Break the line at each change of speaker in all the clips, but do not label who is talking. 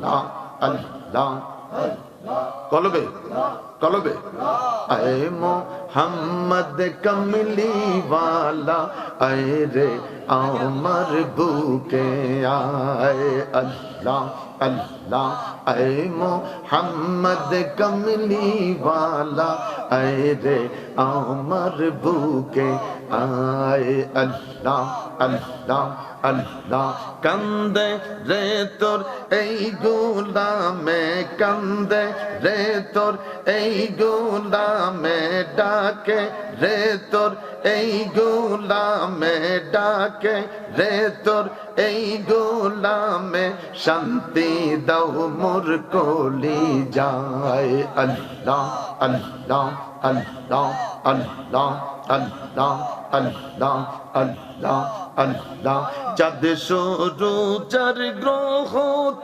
আল্লাহ আল্লাহ কলবে কলবে আয়ে মোহাম্মদ কমলি ওয়ালা আয়ে রে আমার বুকে আয়ে আল্লাহ আল্লাহ আয়ে মোহাম্মদ কমলি ওয়ালা আয়ে রে আমার বুকে আয়ে আল্লাহ আল্লাহ আল্লাহ কান্দে রে তোর এই গোলামে কান্দে রে তোর এই গোলামে ডাকে রে তোর এই গোলামে ডাকে রে তোর এই গোলামে শান্তি দাও মোর কলি যায় আল্লাহ আল্লাহ আল্লাহ আল্লাহ আল্লাহ আল্লাহ আল্লাহ আল্লাহ চাঁদ সূরু চার গ্রহ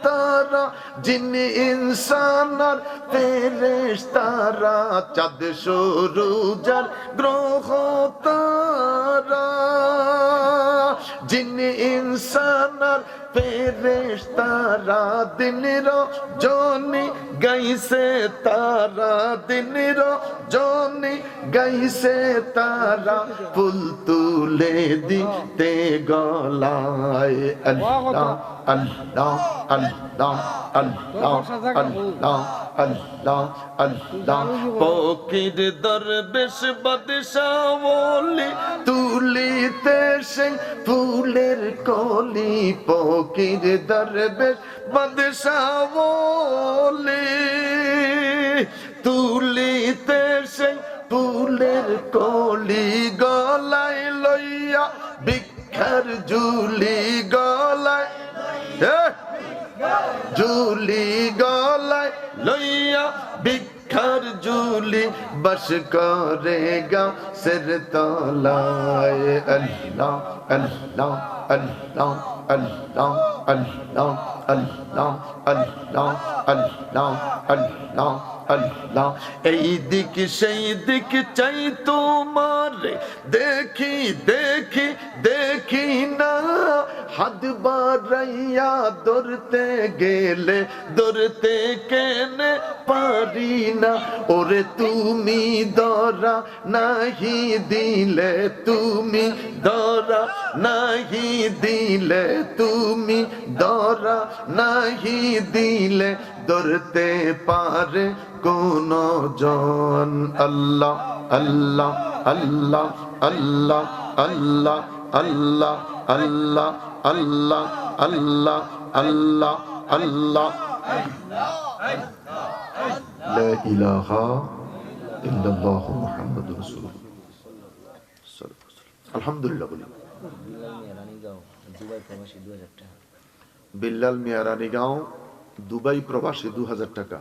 তারা জিন ইনসান আর ফেরেশতারা চাঁদ সূরু চার গ্রহ তারা জিন ইনসান আর ফেরেশতারা দিন রজনী গাইছে তারা দিন রজনী গাইছে তারা ফুল তুলে দিতে গলায় আল্লাহ আল্লাহ আল্লাহ আল্লাহ আল্লাহ আল্লাহ আল্লাহ ফকির দরবেশ বাদশাহ ওলি তুলিতে সেই ফুলের কলি ফকির দরবেশ বাদশাহ ওলি তুলিতে সেই ফুলের কলি গলায় লইয়া ভিক্ষার ঝুলি গলায় ঝুলি গলায় লইয়া ভিক্ষার ঝুলি বস করে গাছের তলায় আল্লাহ আল্লাহ আল্লাহ আল্লাহ আল্লাহ আল্লাহ আল্লাহ আল্লাহ আল্লাহ আল্লাহ এই দিক সেই দিক চাই তোমার দেখি দেখি দেখি না হাত বাড়াইয়া ধরতে গেলে ধরতে কেনে পারি না ওরে তুমি ধরা নাহি দিলে তুমি ধরা নাহি দিলে তুমি ধরা নাহি দিলে ধরতে পারে কোন জন আল্লাহ আল্লাহ আল্লাহ আল্লাহ আল্লাহ আল্লাহ আল্লাহ আল্লাহ আল্লাহ আল্লাহ আল্লাহ লা ইলাহা ইল্লাল্লাহ মুহাম্মাদুর রাসূলুল্লাহ আলহামদুলিল্লাহ বলি বিল্লাল মিয়া রানীগাঁও দুবাই প্রবাসী 2000 টাকা